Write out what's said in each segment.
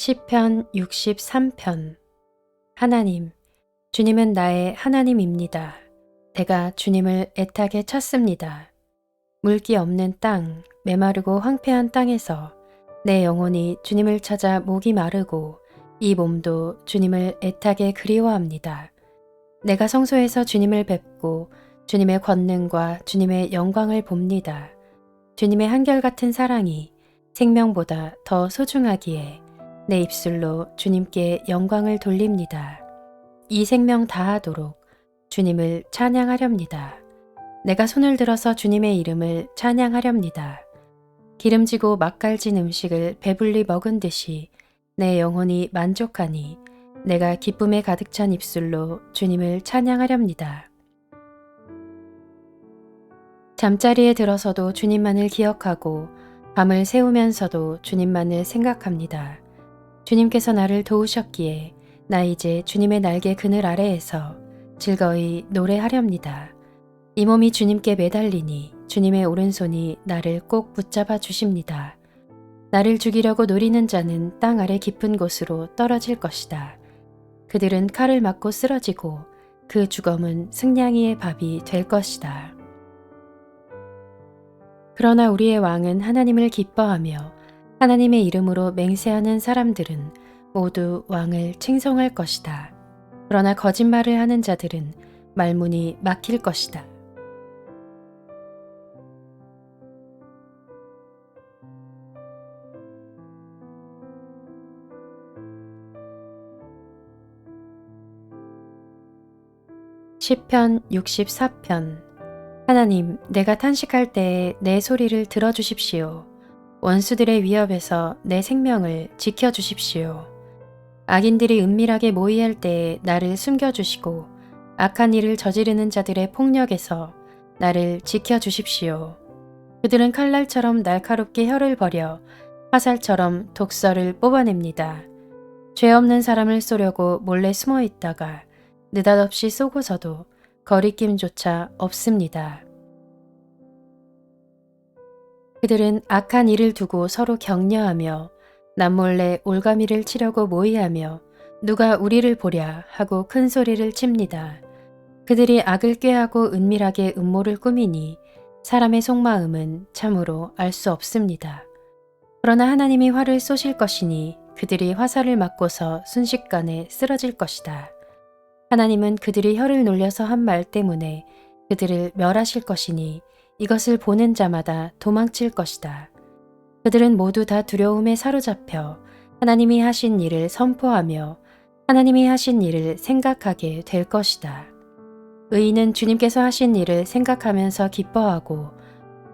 시편 63편. 하나님, 주님은 나의 하나님입니다. 내가 주님을 애타게 찾습니다. 물기 없는 땅, 메마르고 황폐한 땅에서 내 영혼이 주님을 찾아 목이 마르고 이 몸도 주님을 애타게 그리워합니다. 내가 성소에서 주님을 뵙고 주님의 권능과 주님의 영광을 봅니다. 주님의 한결같은 사랑이 생명보다 더 소중하기에 내 입술로 주님께 영광을 돌립니다. 이 생명 다하도록 주님을 찬양하렵니다. 내가 손을 들어서 주님의 이름을 찬양하렵니다. 기름지고 맛깔진 음식을 배불리 먹은 듯이 내 영혼이 만족하니 내가 기쁨에 가득 찬 입술로 주님을 찬양하렵니다. 잠자리에 들어서도 주님만을 기억하고 밤을 새우면서도 주님만을 생각합니다. 주님께서 나를 도우셨기에 나 이제 주님의 날개 그늘 아래에서 즐거이 노래하렵니다. 이 몸이 주님께 매달리니 주님의 오른손이 나를 꼭 붙잡아 주십니다. 나를 죽이려고 노리는 자는 땅 아래 깊은 곳으로 떨어질 것이다. 그들은 칼을 맞고 쓰러지고 그 주검은 승냥이의 밥이 될 것이다. 그러나 우리의 왕은 하나님을 기뻐하며 하나님의 이름으로 맹세하는 사람들은 모두 왕을 칭송할 것이다. 그러나 거짓말을 하는 자들은 말문이 막힐 것이다. 시편 64편. 하나님, 내가 탄식할 때에 내 소리를 들어주십시오. 원수들의 위협에서 내 생명을 지켜주십시오. 악인들이 은밀하게 모의할 때에 나를 숨겨주시고 악한 일을 저지르는 자들의 폭력에서 나를 지켜주십시오. 그들은 칼날처럼 날카롭게 혀를 버려 화살처럼 독설을 뽑아냅니다. 죄 없는 사람을 쏘려고 몰래 숨어 있다가 느닷없이 쏘고서도 거리낌조차 없습니다. 그들은 악한 일을 두고 서로 격려하며 남몰래 올가미를 치려고 모의하며 누가 우리를 보랴 하고 큰 소리를 칩니다. 그들이 악을 꾀하고 은밀하게 음모를 꾸미니 사람의 속마음은 참으로 알 수 없습니다. 그러나 하나님이 활을 쏘실 것이니 그들이 화살을 맞고서 순식간에 쓰러질 것이다. 하나님은 그들이 혀를 놀려서 한 말 때문에 그들을 멸하실 것이니 이것을 보는 자마다 도망칠 것이다. 그들은 모두 다 두려움에 사로잡혀 하나님이 하신 일을 선포하며 하나님이 하신 일을 생각하게 될 것이다. 의인은 주님께서 하신 일을 생각하면서 기뻐하고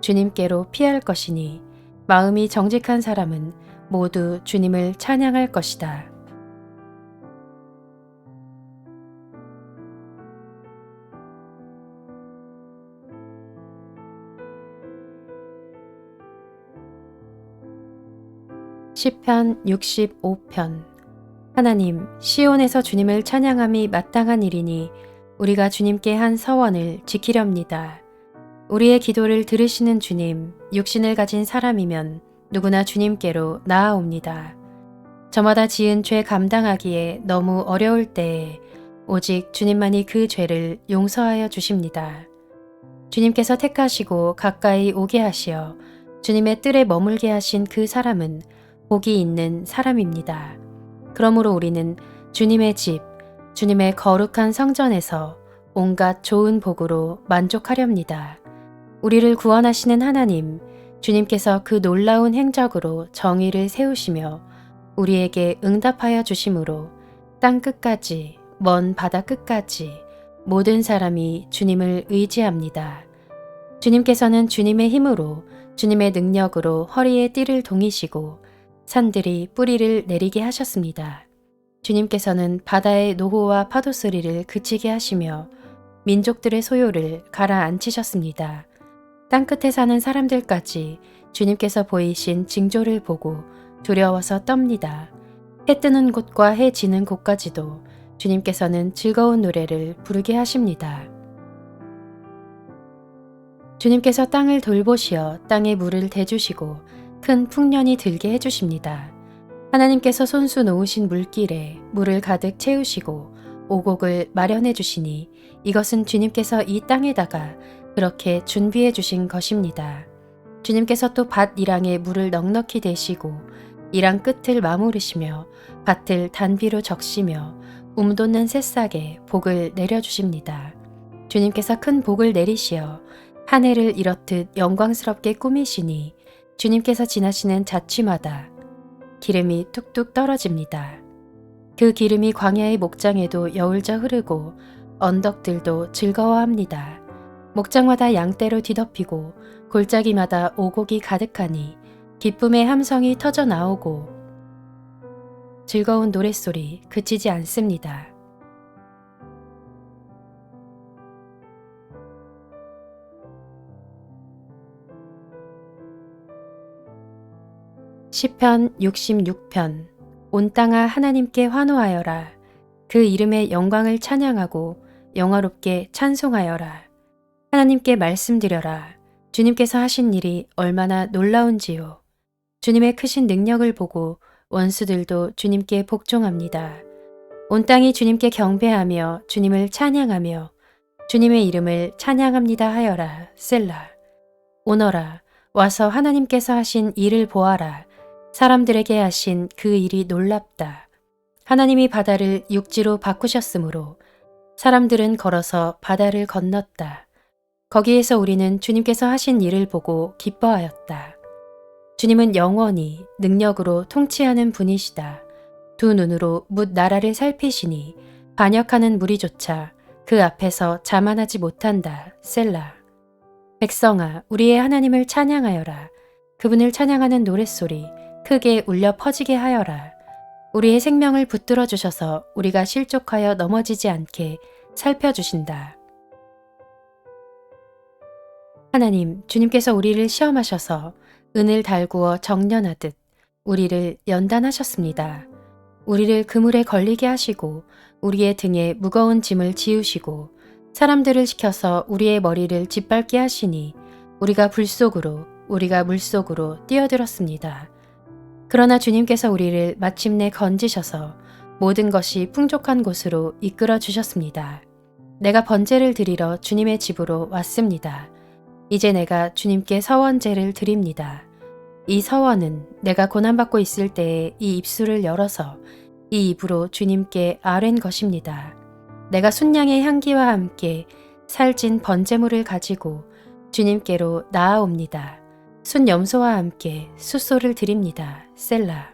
주님께로 피할 것이니 마음이 정직한 사람은 모두 주님을 찬양할 것이다. 시편 65편. 하나님, 시온에서 주님을 찬양함이 마땅한 일이니 우리가 주님께 한 서원을 지키렵니다. 우리의 기도를 들으시는 주님, 육신을 가진 사람이면 누구나 주님께로 나아옵니다. 저마다 지은 죄 감당하기에 너무 어려울 때에 오직 주님만이 그 죄를 용서하여 주십니다. 주님께서 택하시고 가까이 오게 하시어 주님의 뜰에 머물게 하신 그 사람은 복이 있는 사람입니다. 그러므로 우리는 주님의 집, 주님의 거룩한 성전에서 온갖 좋은 복으로 만족하렵니다. 우리를 구원하시는 하나님, 주님께서 그 놀라운 행적으로 정의를 세우시며 우리에게 응답하여 주심으로 땅 끝까지, 먼 바다 끝까지 모든 사람이 주님을 의지합니다. 주님께서는 주님의 힘으로, 주님의 능력으로 허리에 띠를 동이시고 산들이 뿌리를 내리게 하셨습니다. 주님께서는 바다의 노호와 파도 소리를 그치게 하시며 민족들의 소요를 가라앉히셨습니다. 땅끝에 사는 사람들까지 주님께서 보이신 징조를 보고 두려워서 떱니다. 해 뜨는 곳과 해 지는 곳까지도 주님께서는 즐거운 노래를 부르게 하십니다. 주님께서 땅을 돌보시어 땅에 물을 대주시고 큰 풍년이 들게 해주십니다. 하나님께서 손수 놓으신 물길에 물을 가득 채우시고 오곡을 마련해 주시니 이것은 주님께서 이 땅에다가 그렇게 준비해 주신 것입니다. 주님께서 또 밭 이랑에 물을 넉넉히 대시고 이랑 끝을 마무르시며 밭을 단비로 적시며 움돋는 새싹에 복을 내려주십니다. 주님께서 큰 복을 내리시어 한 해를 이렇듯 영광스럽게 꾸미시니 주님께서 지나시는 자취마다 기름이 뚝뚝 떨어집니다. 그 기름이 광야의 목장에도 여울져 흐르고 언덕들도 즐거워합니다. 목장마다 양떼로 뒤덮이고 골짜기마다 오곡이 가득하니 기쁨의 함성이 터져 나오고 즐거운 노랫소리 그치지 않습니다. 시편 66편. 온 땅아 하나님께 환호하여라. 그 이름의 영광을 찬양하고 영화롭게 찬송하여라. 하나님께 말씀드려라. 주님께서 하신 일이 얼마나 놀라운지요. 주님의 크신 능력을 보고 원수들도 주님께 복종합니다. 온 땅이 주님께 경배하며 주님을 찬양하며 주님의 이름을 찬양합니다 하여라. 셀라. 오너라. 와서 하나님께서 하신 일을 보아라. 사람들에게 하신 그 일이 놀랍다. 하나님이 바다를 육지로 바꾸셨으므로 사람들은 걸어서 바다를 건넜다. 거기에서 우리는 주님께서 하신 일을 보고 기뻐하였다. 주님은 영원히 능력으로 통치하는 분이시다. 두 눈으로 뭇 나라를 살피시니 반역하는 무리조차 그 앞에서 자만하지 못한다. 셀라. 백성아, 우리의 하나님을 찬양하여라. 그분을 찬양하는 노랫소리 크게 울려 퍼지게 하여라. 우리의 생명을 붙들어 주셔서 우리가 실족하여 넘어지지 않게 살펴주신다. 하나님, 주님께서 우리를 시험하셔서 은을 달구어 정련하듯 우리를 연단하셨습니다. 우리를 그물에 걸리게 하시고 우리의 등에 무거운 짐을 지우시고 사람들을 시켜서 우리의 머리를 짓밟게 하시니 우리가 우리가 물속으로 뛰어들었습니다. 그러나 주님께서 우리를 마침내 건지셔서 모든 것이 풍족한 곳으로 이끌어 주셨습니다. 내가 번제를 드리러 주님의 집으로 왔습니다. 이제 내가 주님께 서원제를 드립니다. 이 서원은 내가 고난받고 있을 때에 이 입술을 열어서 이 입으로 주님께 아뢰는 것입니다. 내가 순양의 향기와 함께 살찐 번제물을 가지고 주님께로 나아옵니다. 순염소와 함께 숫소를 드립니다. 셀라.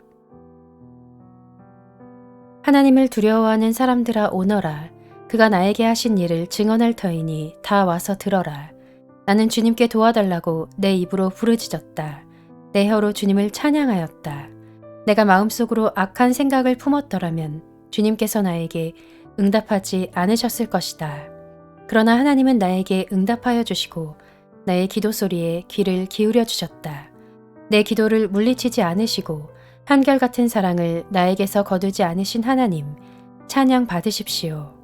하나님을 두려워하는 사람들아 오너라. 그가 나에게 하신 일을 증언할 터이니 다 와서 들어라. 나는 주님께 도와달라고 내 입으로 부르짖었다. 내 혀로 주님을 찬양하였다. 내가 마음속으로 악한 생각을 품었더라면 주님께서 나에게 응답하지 않으셨을 것이다. 그러나 하나님은 나에게 응답하여 주시고 나의 기도 소리에 귀를 기울여 주셨다. 내 기도를 물리치지 않으시고 한결같은 사랑을 나에게서 거두지 않으신 하나님, 찬양 받으십시오.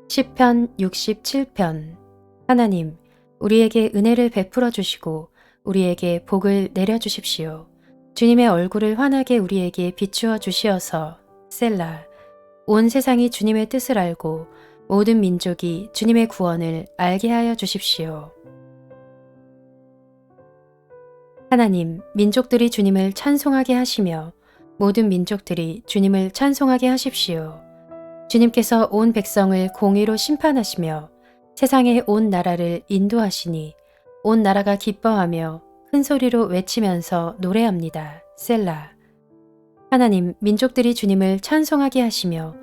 시편 67편. 하나님, 우리에게 은혜를 베풀어 주시고 우리에게 복을 내려 주십시오. 주님의 얼굴을 환하게 우리에게 비추어 주시어서 셀라. 온 세상이 주님의 뜻을 알고 모든 민족이 주님의 구원을 알게 하여 주십시오. 하나님, 민족들이 주님을 찬송하게 하시며 모든 민족들이 주님을 찬송하게 하십시오. 주님께서 온 백성을 공의로 심판하시며 세상의 온 나라를 인도하시니 온 나라가 기뻐하며 큰 소리로 외치면서 노래합니다. 셀라. 하나님, 민족들이 주님을 찬송하게 하시며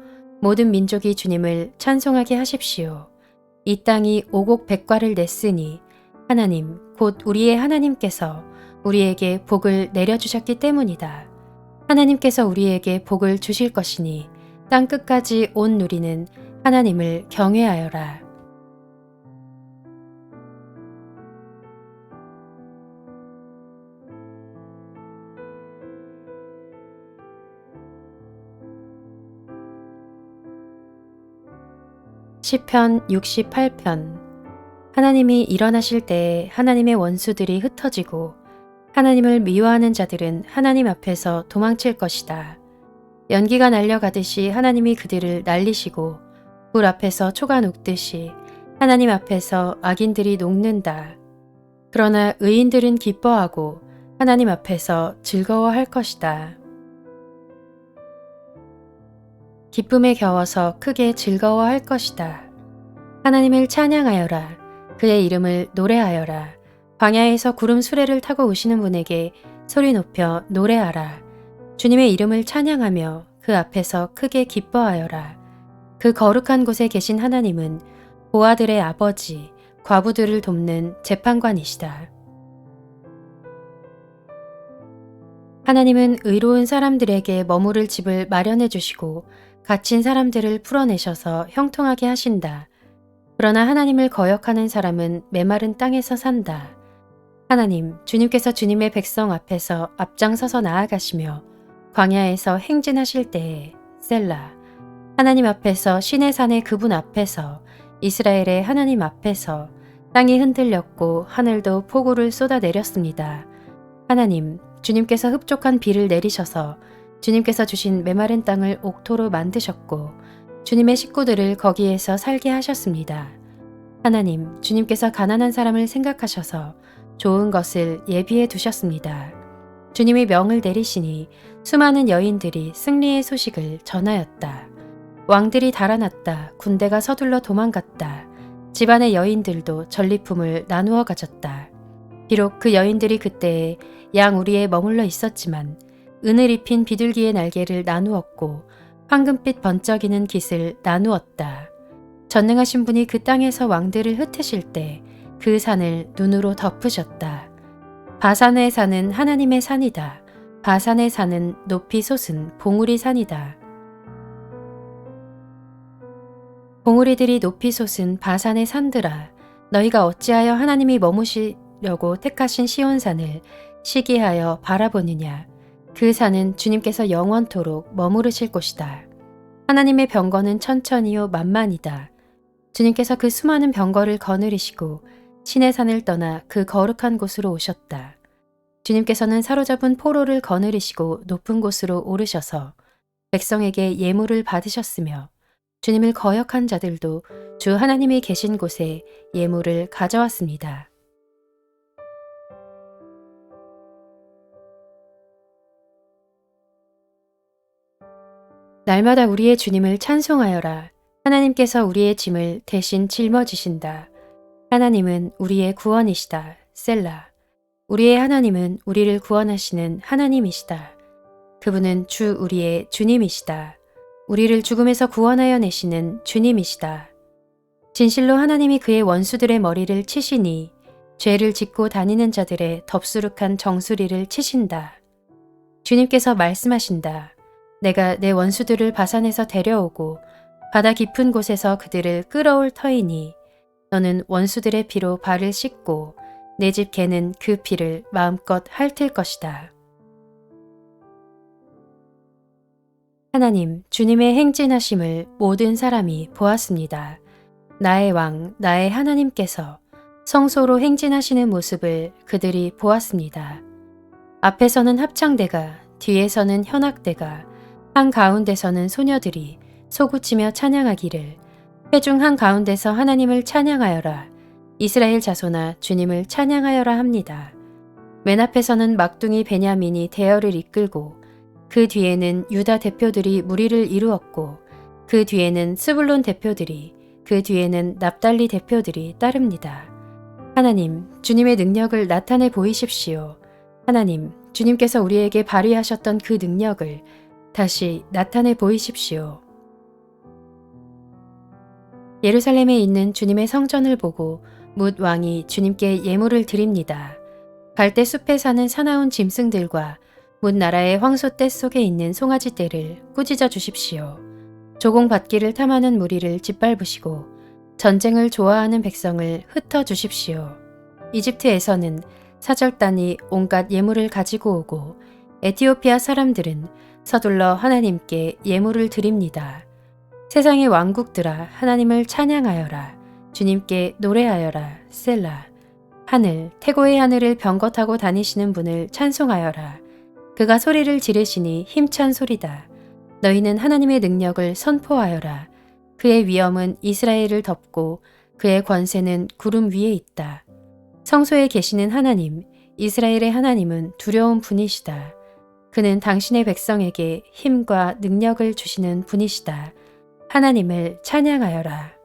모든 민족이 주님을 찬송하게 하십시오. 이 땅이 오곡 백과를 냈으니 하나님, 곧 우리의 하나님께서 우리에게 복을 내려주셨기 때문이다. 하나님께서 우리에게 복을 주실 것이니 땅 끝까지 온 누리는 하나님을 경외하여라. 시편 68편. 하나님이 일어나실 때에 하나님의 원수들이 흩어지고 하나님을 미워하는 자들은 하나님 앞에서 도망칠 것이다. 연기가 날려가듯이 하나님이 그들을 날리시고 불 앞에서 초가 녹듯이 하나님 앞에서 악인들이 녹는다. 그러나 의인들은 기뻐하고 하나님 앞에서 즐거워할 것이다. 기쁨에 겨워서 크게 즐거워할 것이다. 하나님을 찬양하여라. 그의 이름을 노래하여라. 광야에서 구름 수레를 타고 오시는 분에게 소리 높여 노래하라. 주님의 이름을 찬양하며 그 앞에서 크게 기뻐하여라. 그 거룩한 곳에 계신 하나님은 고아들의 아버지, 과부들을 돕는 재판관이시다. 하나님은 의로운 사람들에게 머무를 집을 마련해 주시고 갇힌 사람들을 풀어내셔서 형통하게 하신다. 그러나 하나님을 거역하는 사람은 메마른 땅에서 산다. 하나님, 주님께서 주님의 백성 앞에서 앞장서서 나아가시며 광야에서 행진하실 때에 셀라. 하나님 앞에서 신의 산의 그분 앞에서 이스라엘의 하나님 앞에서 땅이 흔들렸고 하늘도 폭우를 쏟아내렸습니다. 하나님, 주님께서 흡족한 비를 내리셔서 주님께서 주신 메마른 땅을 옥토로 만드셨고 주님의 식구들을 거기에서 살게 하셨습니다. 하나님, 주님께서 가난한 사람을 생각하셔서 좋은 것을 예비해 두셨습니다. 주님이 명을 내리시니 수많은 여인들이 승리의 소식을 전하였다. 왕들이 달아났다. 군대가 서둘러 도망갔다. 집안의 여인들도 전리품을 나누어 가졌다. 비록 그 여인들이 그때에 양 우리에 머물러 있었지만 은을 입힌 비둘기의 날개를 나누었고 황금빛 번쩍이는 깃을 나누었다. 전능하신 분이 그 땅에서 왕들을 흩으실 때 그 산을 눈으로 덮으셨다. 바산의 산은 하나님의 산이다. 바산의 산은 높이 솟은 봉우리 산이다. 봉우리들이 높이 솟은 바산의 산들아, 너희가 어찌하여 하나님이 머무시려고 택하신 시온산을 시기하여 바라보느냐. 그 산은 주님께서 영원토록 머무르실 곳이다. 하나님의 병거는 천천히요 만만이다. 주님께서 그 수많은 병거를 거느리시고 신의 산을 떠나 그 거룩한 곳으로 오셨다. 주님께서는 사로잡은 포로를 거느리시고 높은 곳으로 오르셔서 백성에게 예물을 받으셨으며 주님을 거역한 자들도 주 하나님이 계신 곳에 예물을 가져왔습니다. 날마다 우리의 주님을 찬송하여라. 하나님께서 우리의 짐을 대신 짊어지신다. 하나님은 우리의 구원이시다. 셀라. 우리의 하나님은 우리를 구원하시는 하나님이시다. 그분은 주 우리의 주님이시다. 우리를 죽음에서 구원하여 내시는 주님이시다. 진실로 하나님이 그의 원수들의 머리를 치시니 죄를 짓고 다니는 자들의 덥수룩한 정수리를 치신다. 주님께서 말씀하신다. 내가 내 원수들을 바산에서 데려오고 바다 깊은 곳에서 그들을 끌어올 터이니 너는 원수들의 피로 발을 씻고 내 집 개는 그 피를 마음껏 핥을 것이다. 하나님, 주님의 행진하심을 모든 사람이 보았습니다. 나의 왕, 나의 하나님께서 성소로 행진하시는 모습을 그들이 보았습니다. 앞에서는 합창대가, 뒤에서는 현악대가, 한가운데서는 소녀들이 소구치며 찬양하기를 회중 한가운데서 하나님을 찬양하여라. 이스라엘 자손아 주님을 찬양하여라 합니다. 맨 앞에서는 막둥이 베냐민이 대열을 이끌고 그 뒤에는 유다 대표들이 무리를 이루었고 그 뒤에는 스불론 대표들이 그 뒤에는 납달리 대표들이 따릅니다. 하나님, 주님의 능력을 나타내 보이십시오. 하나님, 주님께서 우리에게 발휘하셨던 그 능력을 다시 나타내 보이십시오. 예루살렘에 있는 주님의 성전을 보고 뭇 왕이 주님께 예물을 드립니다. 갈대 숲에 사는 사나운 짐승들과 뭇 나라의 황소떼 속에 있는 송아지 떼를 꾸짖어 주십시오. 조공받기를 탐하는 무리를 짓밟으시고 전쟁을 좋아하는 백성을 흩어 주십시오. 이집트에서는 사절단이 온갖 예물을 가지고 오고 에티오피아 사람들은 서둘러 하나님께 예물을 드립니다. 세상의 왕국들아 하나님을 찬양하여라. 주님께 노래하여라. 셀라. 하늘, 태고의 하늘을 병거 타고 다니시는 분을 찬송하여라. 그가 소리를 지르시니 힘찬 소리다. 너희는 하나님의 능력을 선포하여라. 그의 위엄은 이스라엘을 덮고 그의 권세는 구름 위에 있다. 성소에 계시는 하나님, 이스라엘의 하나님은 두려운 분이시다. 그는 당신의 백성에게 힘과 능력을 주시는 분이시다. 하나님을 찬양하여라.